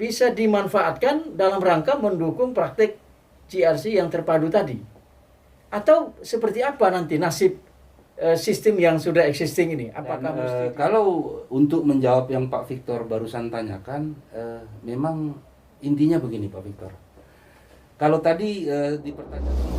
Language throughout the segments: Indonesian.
bisa dimanfaatkan dalam rangka mendukung praktik GRC yang terpadu tadi? Atau seperti apa nanti nasib sistem yang sudah existing ini? Apakah mesti kalau untuk menjawab yang Pak Victor barusan tanyakan, memang intinya begini Pak Victor. Kalau tadi di pertanyaan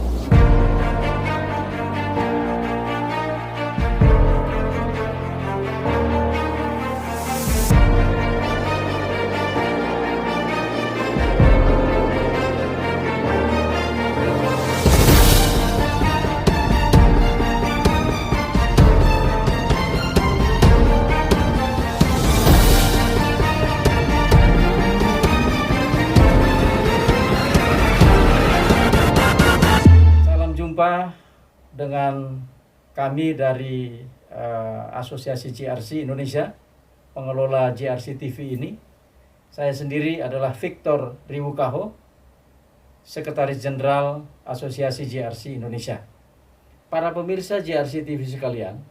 jumpa dengan kami dari Asosiasi GRC Indonesia, pengelola GRC TV ini. Saya sendiri adalah Victor Riwukaho, Sekretaris Jenderal Asosiasi GRC Indonesia. Para pemirsa GRC TV sekalian,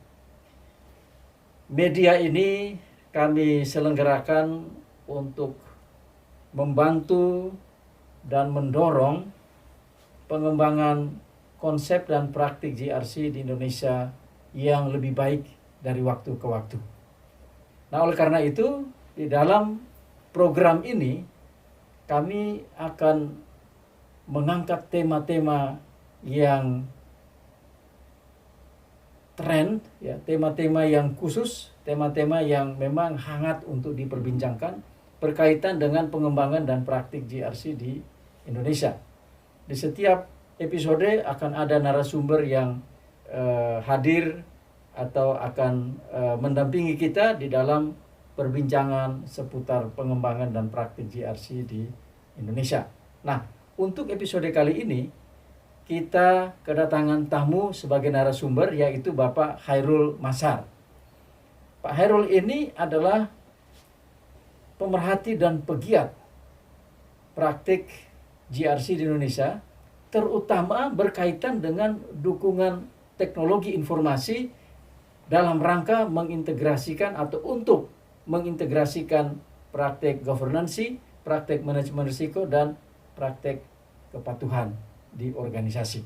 media ini kami selenggarakan untuk membantu dan mendorong pengembangan konsep dan praktik GRC di Indonesia yang lebih baik dari waktu ke waktu. Nah, oleh karena itu, di dalam program ini kami akan mengangkat tema-tema yang trend, ya, tema-tema yang khusus, tema-tema yang memang hangat untuk diperbincangkan berkaitan dengan pengembangan dan praktik GRC di Indonesia. Di setiap episode akan ada narasumber yang hadir atau akan mendampingi kita di dalam perbincangan seputar pengembangan dan praktik GRC di Indonesia. Nah, untuk episode kali ini kita kedatangan tamu sebagai narasumber, yaitu Bapak Khairul Masar. Pak Khairul ini adalah pemerhati dan pegiat praktik GRC di Indonesia, terutama berkaitan dengan dukungan teknologi informasi dalam rangka mengintegrasikan atau untuk mengintegrasikan praktek governance, praktek manajemen risiko, dan praktek kepatuhan di organisasi.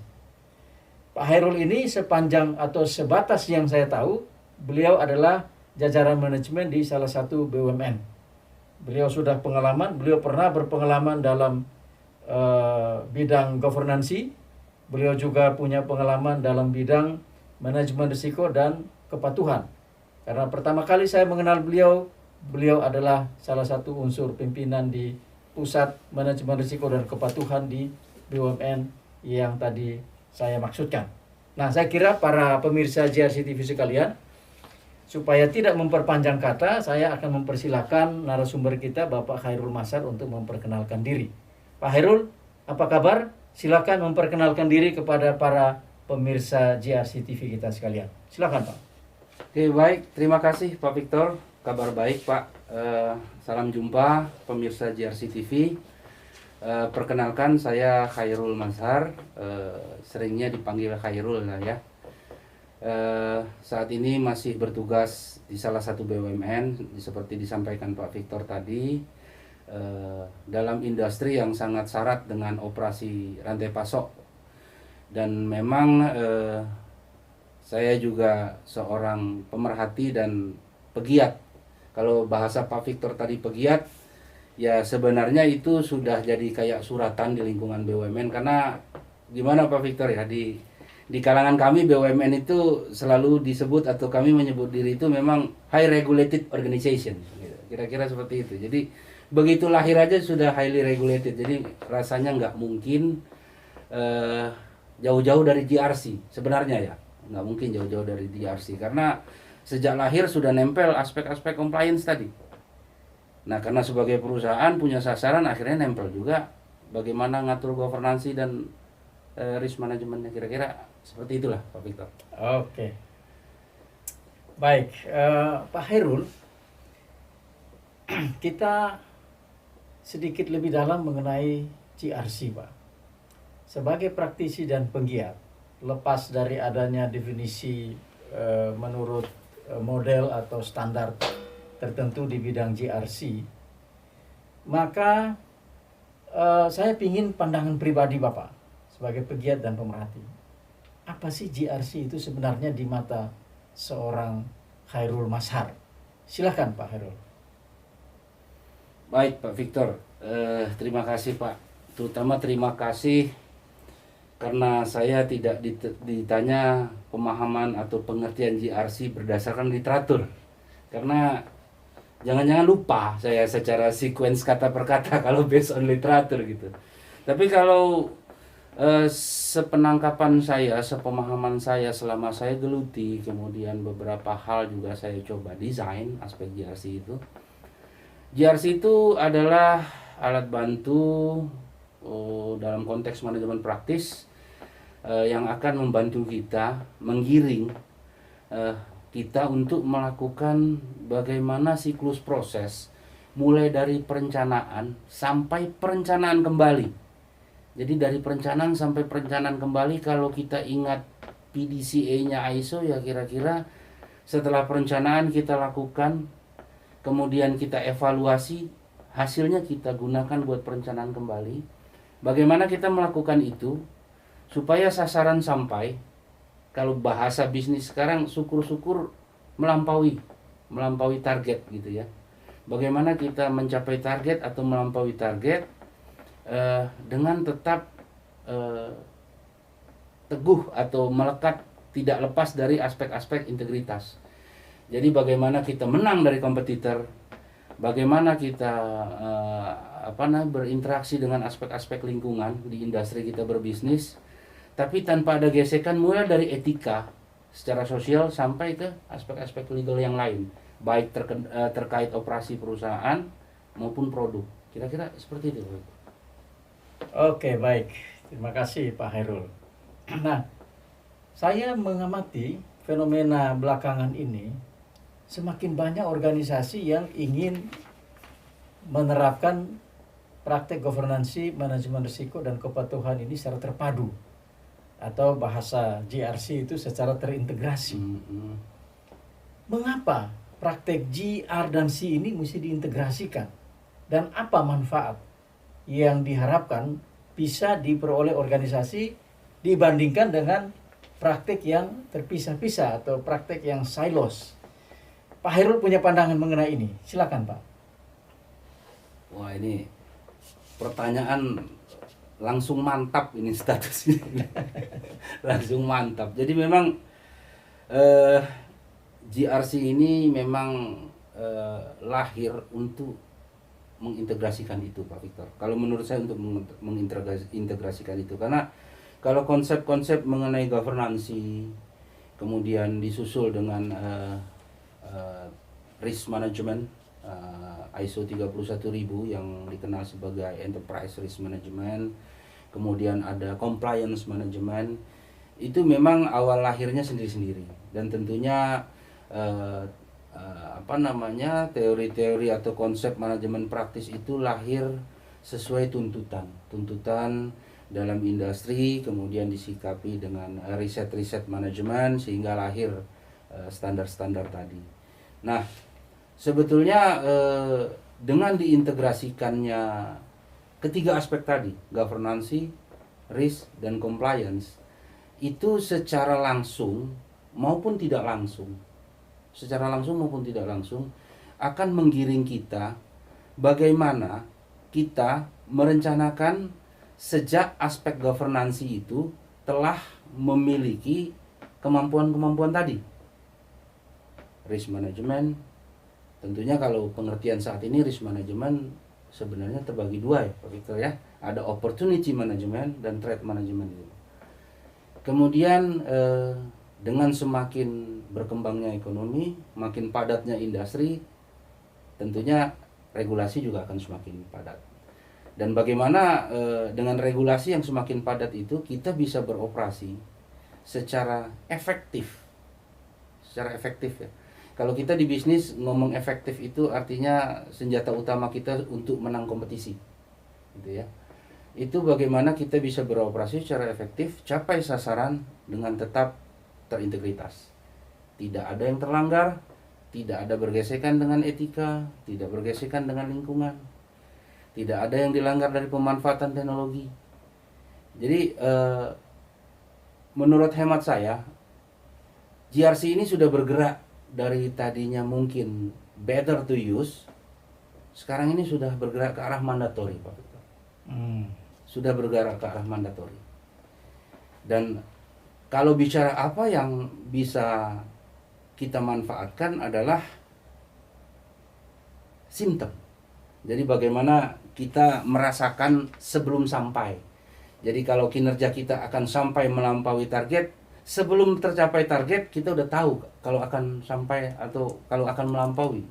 Pak Khairul ini sepanjang atau sebatas yang saya tahu, beliau adalah jajaran manajemen di salah satu BUMN. Beliau sudah pengalaman, beliau pernah berpengalaman dalam bidang governance. Beliau juga punya pengalaman dalam bidang manajemen risiko dan kepatuhan. Karena pertama kali saya mengenal beliau, beliau adalah salah satu unsur pimpinan di Pusat Manajemen Risiko dan Kepatuhan di BUMN yang tadi saya maksudkan. Nah, saya kira para pemirsa GRC TV sekalian, supaya tidak memperpanjang kata, saya akan mempersilahkan narasumber kita Bapak Khairul Masar untuk memperkenalkan diri. Pak Khairul, apa kabar? Silakan memperkenalkan diri kepada para pemirsa GRC TV kita sekalian. Silakan, Pak. Oke, baik. Terima kasih Pak Victor. Kabar baik Pak. Salam jumpa pemirsa GRC TV. Perkenalkan, saya Khairul Masar. Seringnya dipanggil Khairul lah ya. Saat ini masih bertugas di salah satu BUMN, seperti disampaikan Pak Victor tadi, dalam industri yang sangat syarat dengan operasi rantai pasok. Dan memang saya juga seorang pemerhati dan pegiat. Kalau bahasa Pak Victor tadi pegiat, ya sebenarnya itu sudah jadi kayak suratan di lingkungan BUMN. Karena gimana Pak Victor ya, di kalangan kami BUMN itu selalu disebut atau kami menyebut diri itu memang high regulated organization, kira-kira seperti itu. Jadi begitu lahir aja sudah highly regulated, jadi rasanya nggak mungkin jauh-jauh dari GRC sebenarnya ya, nggak mungkin jauh-jauh dari GRC karena sejak lahir sudah nempel aspek-aspek compliance tadi. Nah, karena sebagai perusahaan punya sasaran, akhirnya nempel juga bagaimana ngatur governance dan risk manajemennya, kira-kira seperti itulah Pak Victor. Oke. Baik, Pak Khairul, kita sedikit lebih dalam mengenai GRC, Pak. Sebagai praktisi dan penggiat, lepas dari adanya definisi model atau standar tertentu di bidang GRC, Maka saya ingin pandangan pribadi Bapak sebagai pegiat dan pemerhati. Apa sih GRC itu sebenarnya di mata seorang Khairul Mashar? Silakan Pak Khairul. Baik Pak Victor, terima kasih Pak. Terutama terima kasih karena saya tidak ditanya pemahaman atau pengertian GRC berdasarkan literatur. Karena jangan-jangan lupa saya secara sequence kata per kata kalau based on literatur gitu. Tapi kalau sepenangkapan saya, sepemahaman saya selama saya geluti, kemudian beberapa hal juga saya coba desain aspek GRC itu. GRC itu adalah alat bantu dalam konteks manajemen praktis yang akan membantu kita menggiring kita untuk melakukan bagaimana siklus proses mulai dari perencanaan sampai perencanaan kembali. Jadi dari perencanaan sampai perencanaan kembali, kalau kita ingat PDCA-nya ISO ya kira-kira setelah perencanaan kita lakukan, kemudian kita evaluasi, hasilnya kita gunakan buat perencanaan kembali. Bagaimana kita melakukan itu supaya sasaran sampai, kalau bahasa bisnis sekarang syukur-syukur melampaui target gitu ya. Bagaimana kita mencapai target atau melampaui target dengan tetap teguh atau melekat, tidak lepas dari aspek-aspek integritas. Jadi bagaimana kita menang dari kompetitor, bagaimana kita berinteraksi dengan aspek-aspek lingkungan di industri kita berbisnis, tapi tanpa ada gesekan mulai dari etika secara sosial sampai ke aspek-aspek legal yang lain, baik terkait operasi perusahaan maupun produk. Kira-kira seperti itu. Oke, baik. Terima kasih Pak Khairul. Nah, saya mengamati fenomena belakangan ini, semakin banyak organisasi yang ingin menerapkan praktek governansi, manajemen risiko, dan kepatuhan ini secara terpadu. Atau bahasa GRC itu secara terintegrasi. Mengapa praktek G, R, dan C ini mesti diintegrasikan? Dan apa manfaat yang diharapkan bisa diperoleh organisasi dibandingkan dengan praktek yang terpisah-pisah atau praktek yang silos? Pak Khairul punya pandangan mengenai ini. Silakan Pak. Wah, ini pertanyaan langsung mantap ini statusnya. Langsung mantap. Jadi memang GRC ini memang lahir untuk mengintegrasikan itu Pak Victor. Kalau menurut saya untuk mengintegrasikan itu, karena kalau konsep-konsep mengenai governansi kemudian disusul dengan risk management, ISO 31000 yang dikenal sebagai enterprise risk management, kemudian ada compliance management, itu memang awal lahirnya sendiri-sendiri. Dan tentunya teori-teori atau konsep manajemen praktis itu lahir sesuai tuntutan dalam industri, kemudian disikapi dengan riset-riset manajemen sehingga lahir standar-standar tadi. Nah, sebetulnya dengan diintegrasikannya ketiga aspek tadi, governansi, risk, dan compliance, itu secara langsung maupun tidak langsung akan menggiring kita bagaimana kita merencanakan sejak aspek governansi itu telah memiliki kemampuan-kemampuan tadi. Risk management, tentunya kalau pengertian saat ini risk management sebenarnya terbagi dua ya Pak Victor ya. Ada opportunity management dan threat management. Kemudian dengan semakin berkembangnya ekonomi, makin padatnya industri, tentunya regulasi juga akan semakin padat. Dan bagaimana dengan regulasi yang semakin padat itu kita bisa beroperasi secara efektif. Ya. Kalau kita di bisnis ngomong efektif itu artinya senjata utama kita untuk menang kompetisi. Gitu ya. Itu bagaimana kita bisa beroperasi secara efektif, capai sasaran dengan tetap terintegritas. Tidak ada yang terlanggar, tidak ada bergesekan dengan etika, tidak bergesekan dengan lingkungan. tidak ada yang dilanggar dari pemanfaatan teknologi. Jadi menurut hemat saya, GRC ini sudah bergerak dari tadinya mungkin better to use, sekarang ini sudah bergerak ke arah mandatory, Pak Victor. Sudah bergerak ke arah mandatory. Dan kalau bicara apa yang bisa kita manfaatkan adalah simptom. Jadi bagaimana kita merasakan sebelum sampai. Jadi kalau kinerja kita akan sampai melampaui target, sebelum tercapai target kita udah tahu kalau akan sampai atau kalau akan melampaui.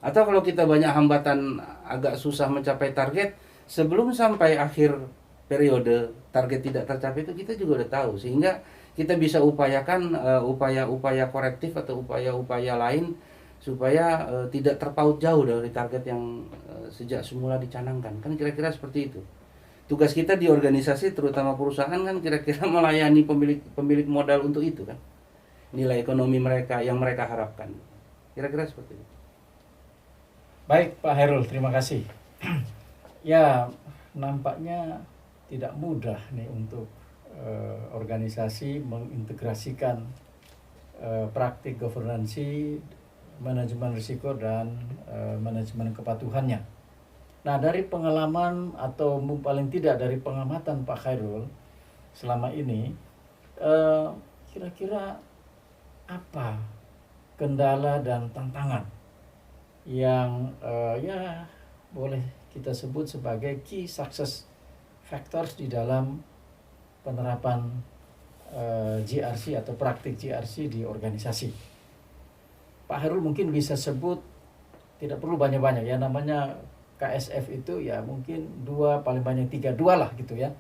Atau kalau kita banyak hambatan agak susah mencapai target, sebelum sampai akhir periode target tidak tercapai itu kita juga udah tahu, sehingga kita bisa upayakan upaya-upaya korektif atau upaya-upaya lain supaya tidak terpaut jauh dari target yang sejak semula dicanangkan. Kan kira-kira seperti itu. Tugas kita di organisasi terutama perusahaan kan kira-kira melayani pemilik modal untuk itu kan. Nilai ekonomi mereka yang mereka harapkan. Kira-kira seperti itu. Baik Pak Hairul, terima kasih. Ya, nampaknya tidak mudah nih untuk organisasi mengintegrasikan praktik governansi, manajemen risiko dan manajemen kepatuhannya. Nah, dari pengalaman atau paling tidak dari pengamatan Pak Hairul selama ini, kira-kira apa kendala dan tantangan yang ya boleh kita sebut sebagai key success factors di dalam penerapan GRC atau praktik GRC di organisasi? Pak Hairul mungkin bisa sebut, tidak perlu banyak-banyak ya, namanya KSF itu ya mungkin 2 paling banyak 3, 2 lah gitu ya.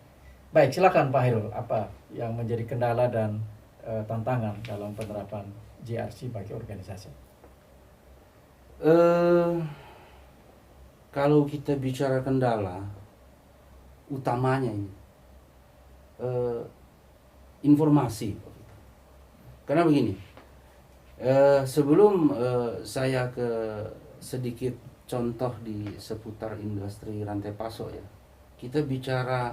Baik, silakan Pak Hairul, apa yang menjadi kendala dan tantangan dalam penerapan GRC bagi organisasi? Kalau kita bicara kendala, utamanya ini informasi. Karena begini, sebelum saya ke sedikit contoh di seputar industri rantai pasok ya, kita bicara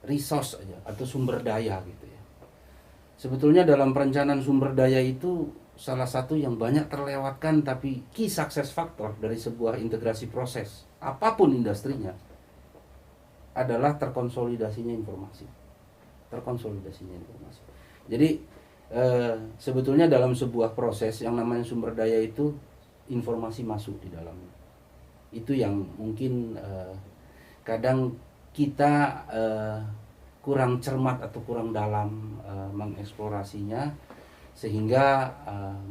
resource aja atau sumber daya gitu ya. Sebetulnya dalam perencanaan sumber daya itu salah satu yang banyak terlewatkan, tapi key success factor dari sebuah integrasi proses apapun industrinya adalah terkonsolidasinya informasi. Jadi sebetulnya dalam sebuah proses yang namanya sumber daya itu informasi masuk di dalamnya. Itu yang mungkin kadang kita kurang cermat atau kurang dalam mengeksplorasinya, sehingga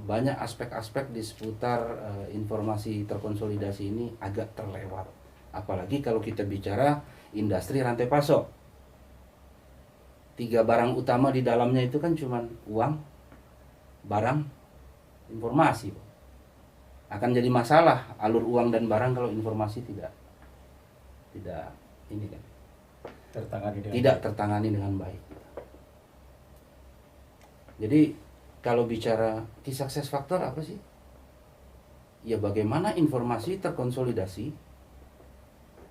banyak aspek-aspek di seputar informasi terkonsolidasi ini agak terlewat. Apalagi kalau kita bicara industri rantai pasok. 3 barang utama di dalamnya itu kan cuma uang, barang, informasi. Akan jadi masalah alur uang dan barang kalau informasi tidak ini kan tertangani dengan baik. Jadi kalau bicara key success factor apa sih? Ya bagaimana informasi terkonsolidasi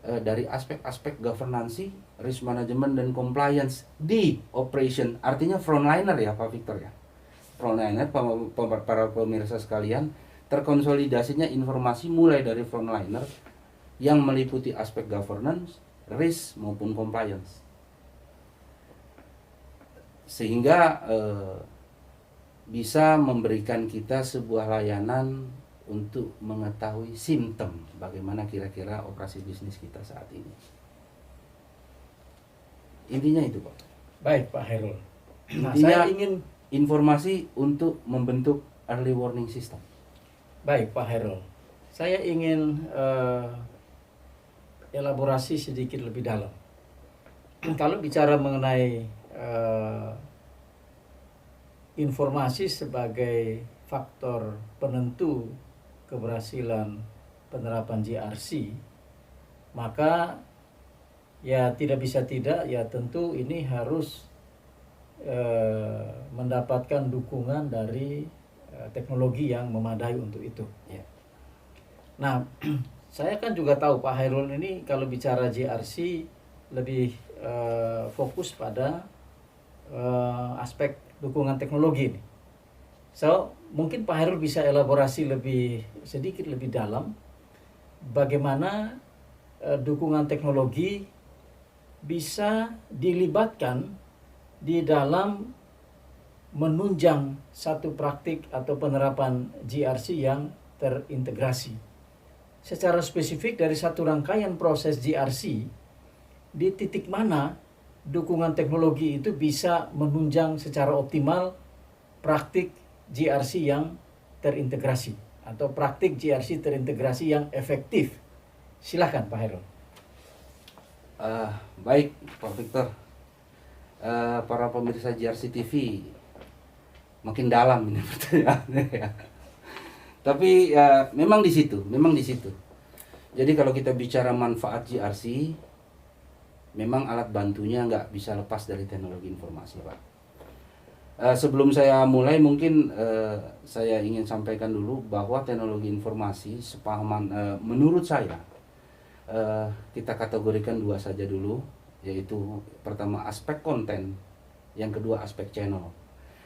dari aspek-aspek governansi, risk management dan compliance di operation. Artinya frontliner ya Pak Victor ya. Frontliner para pemirsa sekalian, terkonsolidasinya informasi mulai dari frontliner yang meliputi aspek governance, risk maupun compliance. Sehingga bisa memberikan kita sebuah layanan untuk mengetahui simptom bagaimana kira-kira operasi bisnis kita saat ini. Intinya itu Pak. Baik Pak Hairul. Nah, Intinya saya ingin informasi untuk membentuk early warning system. Baik Pak Hairul, saya ingin elaborasi sedikit lebih dalam. Kalau bicara mengenai informasi sebagai faktor penentu keberhasilan penerapan GRC, maka ya tidak bisa tidak, ya tentu ini harus mendapatkan dukungan dari teknologi yang memadai untuk itu. Ya. Nah, Saya kan juga tahu Pak Hairul ini kalau bicara JRC lebih fokus pada aspek dukungan teknologi ini. So, mungkin Pak Hairul bisa elaborasi sedikit lebih dalam bagaimana dukungan teknologi bisa dilibatkan di dalam menunjang satu praktik atau penerapan GRC yang terintegrasi. Secara spesifik dari satu rangkaian proses GRC, di titik mana dukungan teknologi itu bisa menunjang secara optimal praktik GRC yang terintegrasi atau praktik GRC terintegrasi yang efektif. Silakan Pak Hairul. Baik Pak Victor, para pemirsa JRC TV, makin dalam ini pertanyaannya ya. Tapi memang di situ. Jadi kalau kita bicara manfaat JRC, memang alat bantunya nggak bisa lepas dari teknologi informasi, Pak. Sebelum saya mulai, mungkin saya ingin sampaikan dulu bahwa teknologi informasi sepahaman menurut saya kita kategorikan dua saja dulu, yaitu pertama aspek konten, yang kedua aspek channel.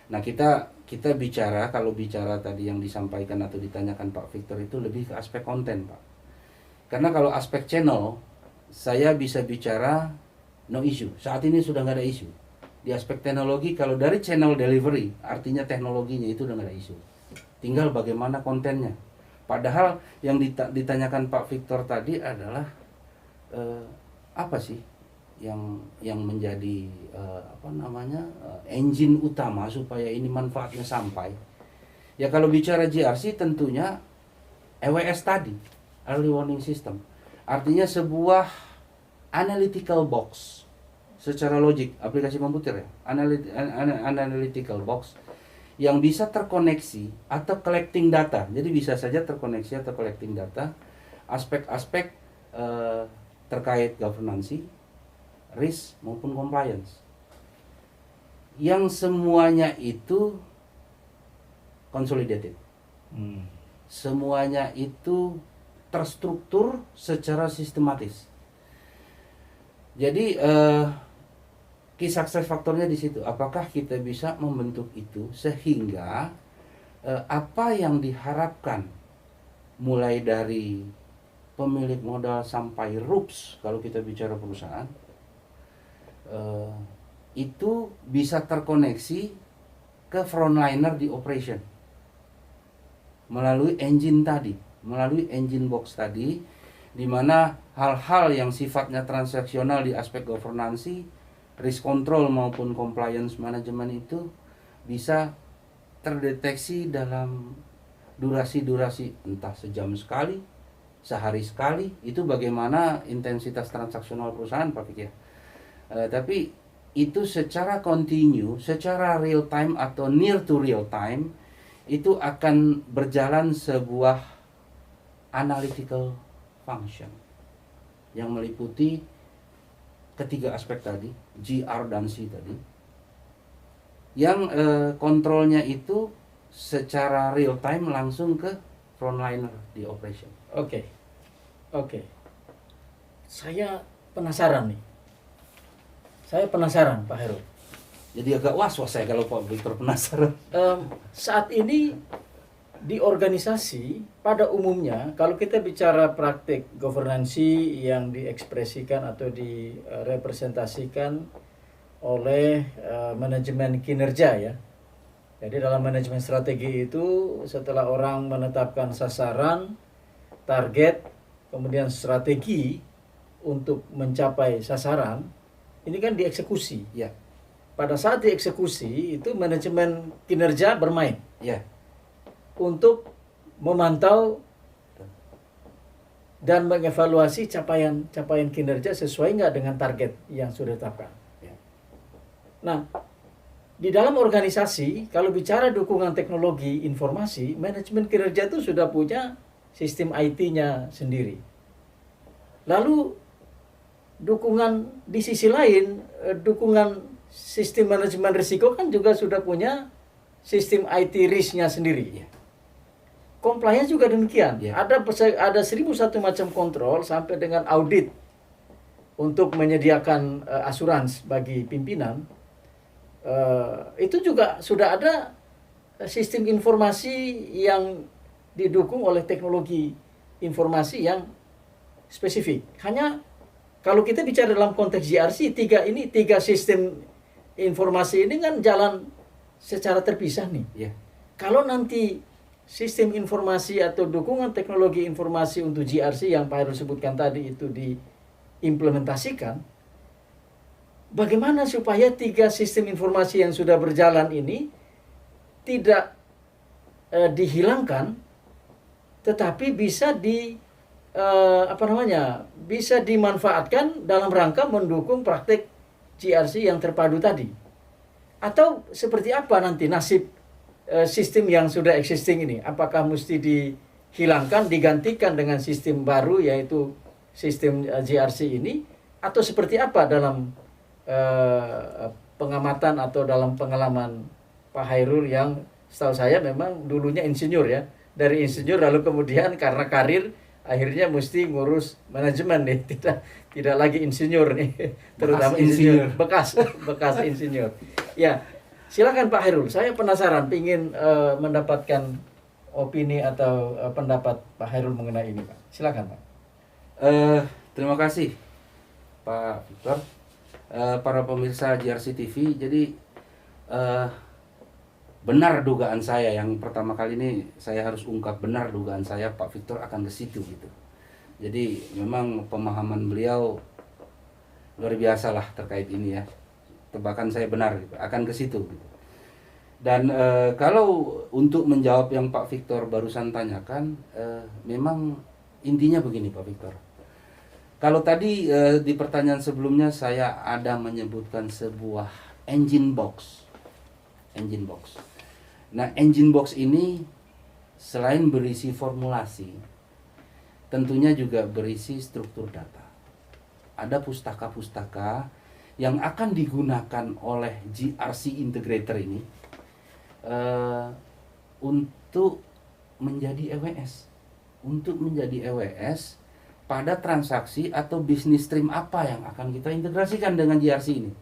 Nah, kita bicara, kalau bicara tadi yang disampaikan atau ditanyakan Pak Victor itu lebih ke aspek konten, Pak. Karena kalau aspek channel, saya bisa bicara no issue. Saat ini sudah nggak ada isu. Di aspek teknologi, kalau dari channel delivery, artinya teknologinya itu udah nggak ada isu. Tinggal bagaimana kontennya. Padahal yang ditanyakan Pak Victor tadi adalah apa sih yang menjadi engine utama supaya ini manfaatnya sampai. Ya kalau bicara JRC tentunya EWS tadi, Early Warning System. Artinya sebuah analytical box secara logik, aplikasi komputer ya, analytical box yang bisa terkoneksi atau collecting data. Jadi bisa saja terkoneksi atau collecting data, aspek-aspek terkait governance, risk maupun compliance, yang semuanya itu consolidated, semuanya itu terstruktur secara sistematis. Jadi key success faktornya di situ. Apakah kita bisa membentuk itu sehingga apa yang diharapkan mulai dari pemilik modal sampai RUPS, kalau kita bicara perusahaan, itu bisa terkoneksi ke frontliner di operation melalui engine tadi, melalui engine box tadi, di mana hal-hal yang sifatnya transaksional di aspek governance, risk control maupun compliance management itu bisa terdeteksi dalam durasi-durasi entah sejam sekali, sehari sekali. Itu bagaimana intensitas transaksional perusahaan, Pak Fikir. Tapi itu secara continue, secara real time atau near to real time, itu akan berjalan sebuah analytical function yang meliputi ketiga aspek tadi, GR dan C tadi, yang kontrolnya itu secara real time langsung ke frontliner di operation. Oke. Saya penasaran nih. Pak Heru. Jadi agak was-was saya kalau Pak Victor penasaran. Saat ini di organisasi pada umumnya, kalau kita bicara praktik governance yang diekspresikan atau direpresentasikan oleh manajemen kinerja ya. Jadi dalam manajemen strategi itu setelah orang menetapkan sasaran, target, kemudian strategi untuk mencapai sasaran, ini kan dieksekusi. Ya. Pada saat dieksekusi itu manajemen kinerja bermain. Ya. Untuk memantau dan mengevaluasi capaian kinerja sesuai nggak dengan target yang sudah ditetapkan. Ya. Nah, di dalam organisasi, kalau bicara dukungan teknologi informasi, manajemen kinerja itu sudah punya sistem IT-nya sendiri. Lalu, dukungan di sisi lain, dukungan sistem manajemen risiko kan juga sudah punya sistem IT risk-nya sendiri. Ya. compliance juga demikian. Ya. Ada 1001 macam kontrol sampai dengan audit untuk menyediakan asuransi bagi pimpinan. Itu juga sudah ada sistem informasi yang didukung oleh teknologi informasi yang spesifik. Hanya kalau kita bicara dalam konteks GRC, tiga sistem informasi ini kan jalan secara terpisah nih. Yeah. Kalau nanti sistem informasi atau dukungan teknologi informasi untuk GRC yang Pak Heru sebutkan tadi itu diimplementasikan, bagaimana supaya tiga sistem informasi yang sudah berjalan ini tidak dihilangkan, tetapi bisa bisa dimanfaatkan dalam rangka mendukung praktek GRC yang terpadu tadi. Atau seperti apa nanti nasib sistem yang sudah existing ini? Apakah mesti dihilangkan, digantikan dengan sistem baru yaitu sistem GRC ini? Atau seperti apa dalam pengamatan atau dalam pengalaman Pak Hairul yang setahu saya memang dulunya insinyur ya. Dari insinyur lalu kemudian karena karir akhirnya mesti ngurus manajemen nih, tidak lagi insinyur nih, terutama insinyur bekas insinyur. Ya, silakan Pak Hairul. Saya penasaran, ingin mendapatkan opini atau pendapat Pak Hairul mengenai ini, Pak. Silakan, Pak. Terima kasih, Pak Victor. Para pemirsa GRC TV, jadi benar dugaan saya, yang pertama kali ini saya harus ungkap, benar dugaan saya Pak Victor akan ke situ gitu. Jadi memang pemahaman beliau luar biasa lah terkait ini ya. Tebakan saya benar gitu, akan ke situ gitu. Dan kalau untuk menjawab yang Pak Victor barusan tanyakan, memang intinya begini Pak Victor. Kalau tadi di pertanyaan sebelumnya saya ada menyebutkan sebuah engine box. Nah, engine box ini selain berisi formulasi, tentunya juga berisi struktur data. Ada pustaka-pustaka yang akan digunakan oleh GRC integrator ini untuk menjadi EWS pada transaksi atau bisnis stream apa yang akan kita integrasikan dengan GRC ini.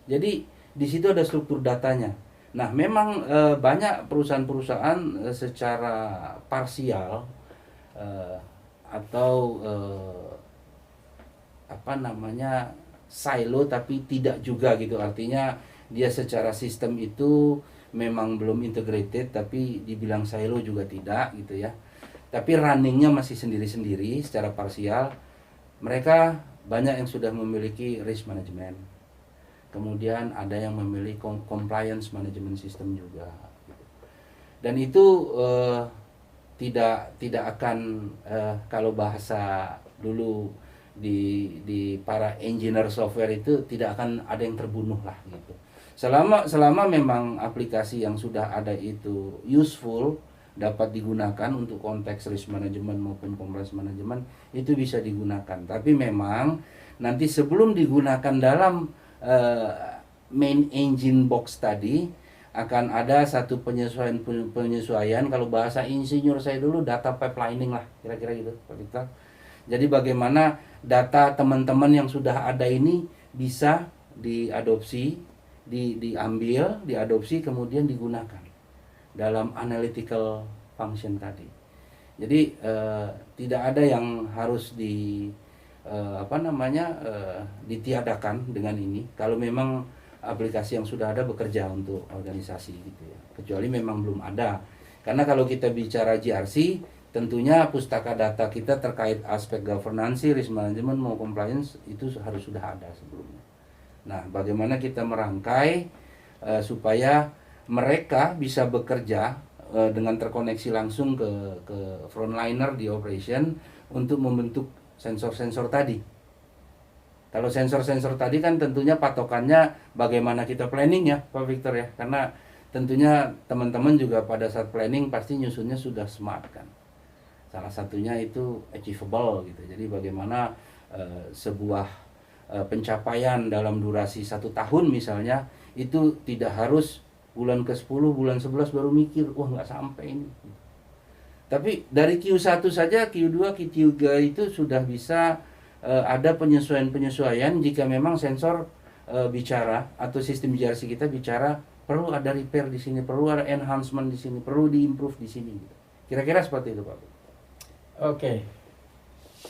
Jadi di situ ada struktur datanya. Nah, memang banyak perusahaan-perusahaan secara parsial atau silo tapi tidak juga gitu. Artinya dia secara sistem itu memang belum integrated tapi dibilang silo juga tidak gitu ya. Tapi runningnya masih sendiri-sendiri secara parsial. Mereka banyak yang sudah memiliki risk management. Kemudian ada yang memiliki compliance management system juga. Dan itu tidak akan kalau bahasa dulu di para engineer software itu tidak akan ada yang terbunuh lah gitu. Selama memang aplikasi yang sudah ada itu useful, dapat digunakan untuk konteks risk management maupun compliance management, itu bisa digunakan. Tapi memang nanti sebelum digunakan dalam main engine box tadi akan ada satu penyesuaian. Kalau bahasa insinyur saya dulu data pipelining lah, kira-kira gitu Pak Victor. Jadi bagaimana data teman-teman yang sudah ada ini bisa diadopsi, diadopsi kemudian digunakan dalam analytical function tadi. Jadi tidak ada yang harus ditiadakan dengan ini kalau memang aplikasi yang sudah ada bekerja untuk organisasi gitu ya, kecuali memang belum ada. Karena kalau kita bicara GRC, tentunya pustaka data kita terkait aspek governance, risk management maupun compliance itu harus sudah ada sebelumnya. Nah, bagaimana kita merangkai supaya mereka bisa bekerja dengan terkoneksi langsung ke frontliner di operation untuk membentuk sensor-sensor tadi. Kalau sensor-sensor tadi kan tentunya patokannya bagaimana kita planning ya Pak Victor ya. Karena tentunya teman-teman juga pada saat planning pasti nyusunnya sudah smart kan. Salah satunya itu achievable gitu. Jadi bagaimana sebuah pencapaian dalam durasi 1 tahun misalnya itu tidak harus bulan ke-10, bulan 11 baru mikir, wah nggak sampai ini. Tapi dari Q1 saja, Q2, Q3 itu sudah bisa ada penyesuaian-penyesuaian jika memang sensor bicara atau sistem GRC kita bicara perlu ada repair di sini, perlu ada enhancement di sini, perlu diimprove di sini. Kira-kira seperti itu, Pak. Oke.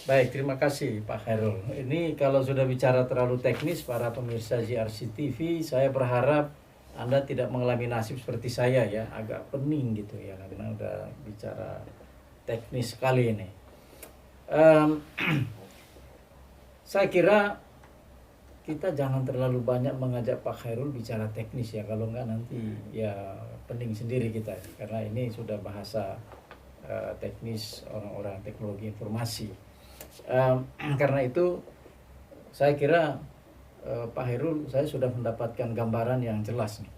Baik, terima kasih Pak Khairul. Ini kalau sudah bicara terlalu teknis para pemirsa GRC TV, saya berharap Anda tidak mengalami nasib seperti saya ya, agak pening gitu ya, karena udah bicara teknis sekali ini. Saya kira kita jangan terlalu banyak mengajak Pak Khairul bicara teknis ya, kalau enggak nanti ya pening sendiri kita, karena ini sudah bahasa teknis orang-orang teknologi informasi. Karena itu saya kira Pak Khairul, saya sudah mendapatkan gambaran yang jelas nih,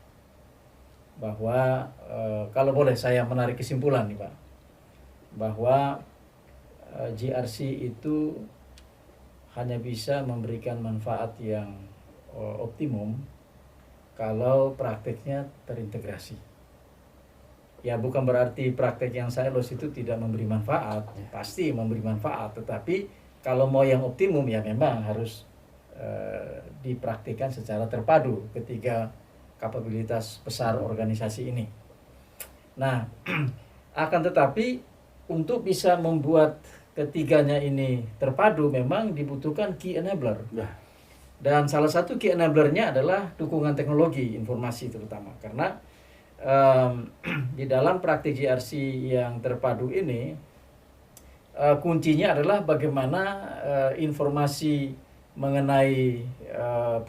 bahwa kalau boleh saya menarik kesimpulan nih Pak, bahwa GRC itu hanya bisa memberikan manfaat yang optimum kalau prakteknya terintegrasi. Ya bukan berarti praktek yang silos itu tidak memberi manfaat, pasti memberi manfaat, tetapi kalau mau yang optimum ya memang harus dipraktikkan secara terpadu ketiga kapabilitas besar organisasi ini. Nah, akan tetapi untuk bisa membuat ketiganya ini terpadu memang dibutuhkan key enabler. Dan salah satu key enablernya adalah dukungan teknologi informasi terutama, karena di dalam praktik GRC yang terpadu ini kuncinya adalah bagaimana informasi mengenai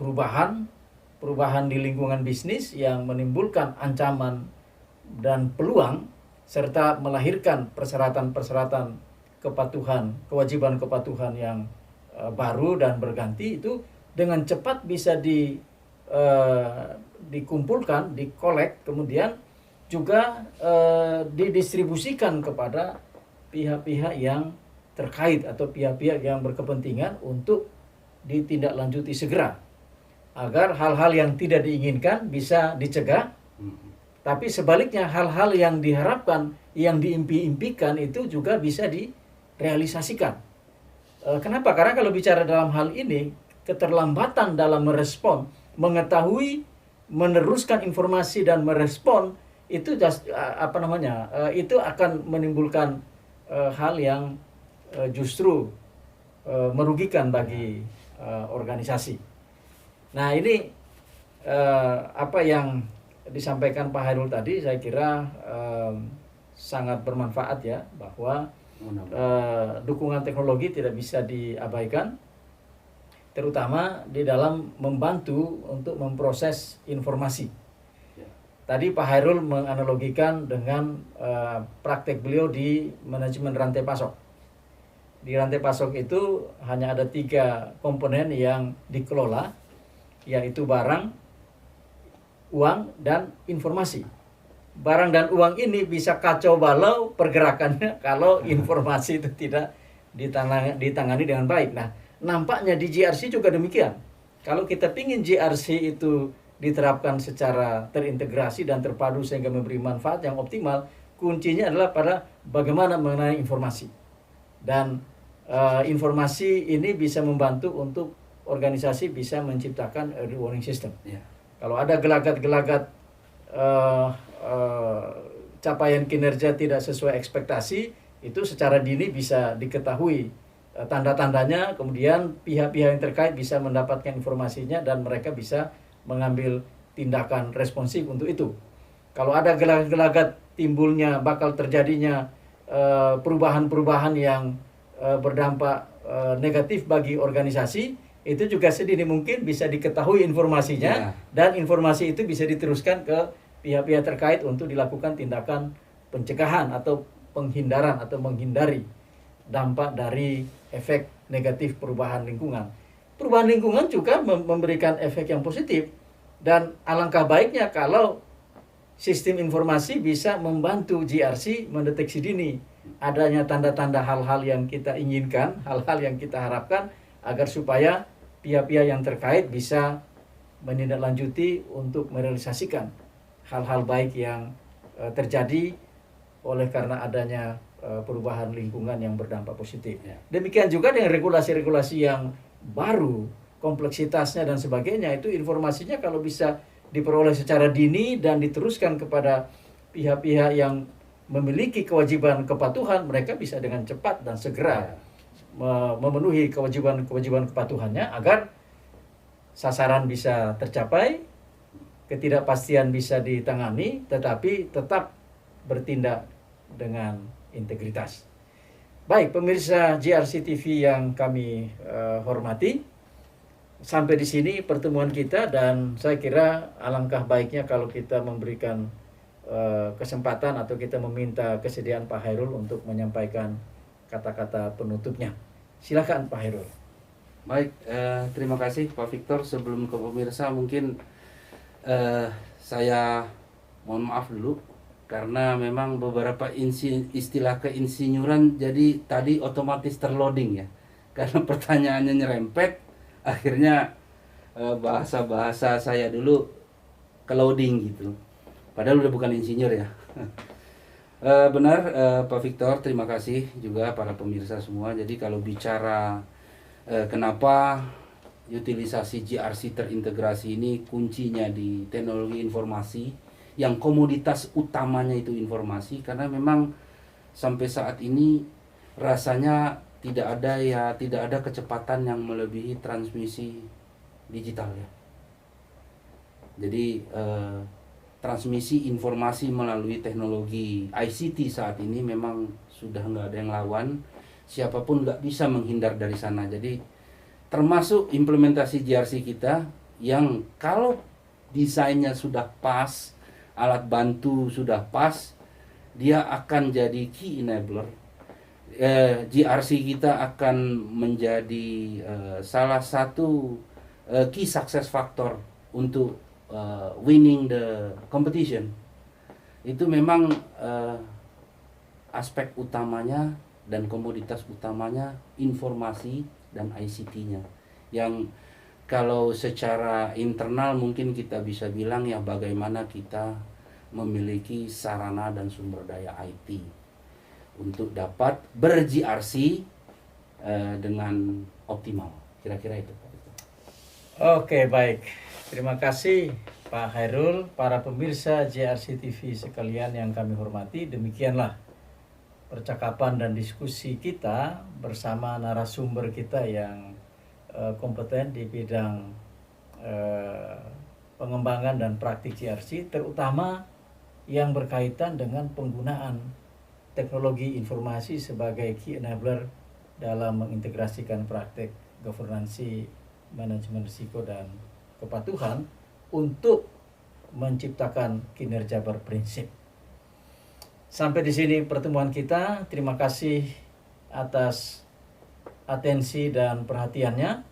perubahan di lingkungan bisnis yang menimbulkan ancaman dan peluang serta melahirkan persyaratan-persyaratan kepatuhan, kewajiban kepatuhan yang baru dan berganti itu dengan cepat bisa dikumpulkan, dikolek, kemudian juga didistribusikan kepada pihak-pihak yang terkait atau pihak-pihak yang berkepentingan untuk ditindaklanjuti segera, agar hal-hal yang tidak diinginkan bisa dicegah, tapi sebaliknya hal-hal yang diharapkan, yang diimpi-impikan itu juga bisa direalisasikan. Kenapa? Karena kalau bicara dalam hal ini, keterlambatan dalam merespon, mengetahui, meneruskan informasi dan merespon itu itu akan menimbulkan hal yang justru merugikan bagi organisasi. Nah, ini apa yang disampaikan Pak Khairul tadi saya kira sangat bermanfaat ya, bahwa dukungan teknologi tidak bisa diabaikan, terutama di dalam membantu untuk memproses informasi. Tadi Pak Khairul menganalogikan dengan praktek beliau di manajemen rantai pasok. Di rantai pasok itu hanya ada 3 komponen yang dikelola, yaitu barang, uang, dan informasi. Barang dan uang ini bisa kacau balau pergerakannya kalau informasi itu tidak ditangani dengan baik. Nah, nampaknya di GRC juga demikian. Kalau kita ingin GRC itu diterapkan secara terintegrasi dan terpadu sehingga memberi manfaat yang optimal, kuncinya adalah pada bagaimana mengenai informasi. Dan informasi ini bisa membantu untuk organisasi bisa menciptakan early warning system. Kalau ada gelagat-gelagat capaian kinerja tidak sesuai ekspektasi, itu secara dini bisa diketahui tanda-tandanya, kemudian pihak-pihak yang terkait bisa mendapatkan informasinya dan mereka bisa mengambil tindakan responsif untuk itu. Kalau ada gelagat-gelagat timbulnya, bakal terjadinya perubahan-perubahan yang berdampak negatif bagi organisasi, itu juga sedini mungkin bisa diketahui informasinya, dan informasi itu bisa diteruskan ke pihak-pihak terkait untuk dilakukan tindakan pencegahan atau penghindaran atau menghindari dampak dari efek negatif perubahan lingkungan. Perubahan lingkungan juga memberikan efek yang positif, dan alangkah baiknya kalau sistem informasi bisa membantu GRC mendeteksi dini adanya tanda-tanda hal-hal yang kita inginkan, hal-hal yang kita harapkan, agar supaya pihak-pihak yang terkait bisa menindaklanjuti untuk merealisasikan hal-hal baik yang terjadi oleh karena adanya perubahan lingkungan yang berdampak positif. Ya. Demikian juga dengan regulasi-regulasi yang baru, kompleksitasnya dan sebagainya, itu informasinya kalau bisa diperoleh secara dini dan diteruskan kepada pihak-pihak yang memiliki kewajiban kepatuhan, mereka bisa dengan cepat dan segera memenuhi kewajiban kepatuhannya agar sasaran bisa tercapai, ketidakpastian bisa ditangani, tetapi tetap bertindak dengan integritas. Baik, pemirsa GRC TV yang kami hormati, sampai di sini pertemuan kita, dan saya kira alangkah baiknya kalau kita memberikan kesempatan atau kita meminta kesediaan Pak Hairul untuk menyampaikan kata-kata penutupnya. Silakan Pak Hairul. Baik, terima kasih Pak Victor. Sebelum ke pemirsa mungkin saya mohon maaf dulu karena memang beberapa istilah keinsinyuran jadi tadi otomatis terloading ya. Karena pertanyaannya nyerempet, akhirnya bahasa-bahasa saya dulu ke loading gitu. Padahal udah bukan insinyur ya. Benar Pak Victor, terima kasih juga para pemirsa semua. Jadi kalau bicara kenapa utilisasi GRC terintegrasi ini kuncinya di teknologi informasi yang komoditas utamanya itu informasi, karena memang sampai saat ini rasanya tidak ada kecepatan yang melebihi transmisi digital ya. Jadi transmisi informasi melalui teknologi ICT saat ini memang sudah nggak ada yang lawan, siapapun nggak bisa menghindar dari sana. Jadi termasuk implementasi GRC kita yang kalau desainnya sudah pas, alat bantu sudah pas, dia akan jadi key enabler. GRC kita akan menjadi salah satu key success factor untuk winning the competition. Itu memang aspek utamanya dan komoditas utamanya informasi dan ICT-nya, yang kalau secara internal mungkin kita bisa bilang ya bagaimana kita memiliki sarana dan sumber daya IT untuk dapat ber-GRC dengan optimal. Kira-kira itu. Oke, baik. Terima kasih Pak Hairul, para pemirsa GRC TV sekalian yang kami hormati. Demikianlah percakapan dan diskusi kita bersama narasumber kita yang kompeten di bidang pengembangan dan praktik GRC, terutama yang berkaitan dengan penggunaan teknologi informasi sebagai key enabler dalam mengintegrasikan praktik governansi, manajemen risiko dan kepatuhan untuk menciptakan kinerja berprinsip. Sampai di sini pertemuan kita. Terima kasih atas atensi dan perhatiannya.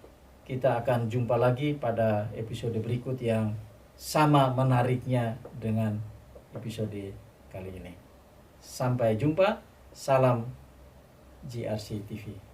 Kita akan jumpa lagi pada episode berikut yang sama menariknya dengan episode kali ini. Sampai jumpa. Salam GRC TV.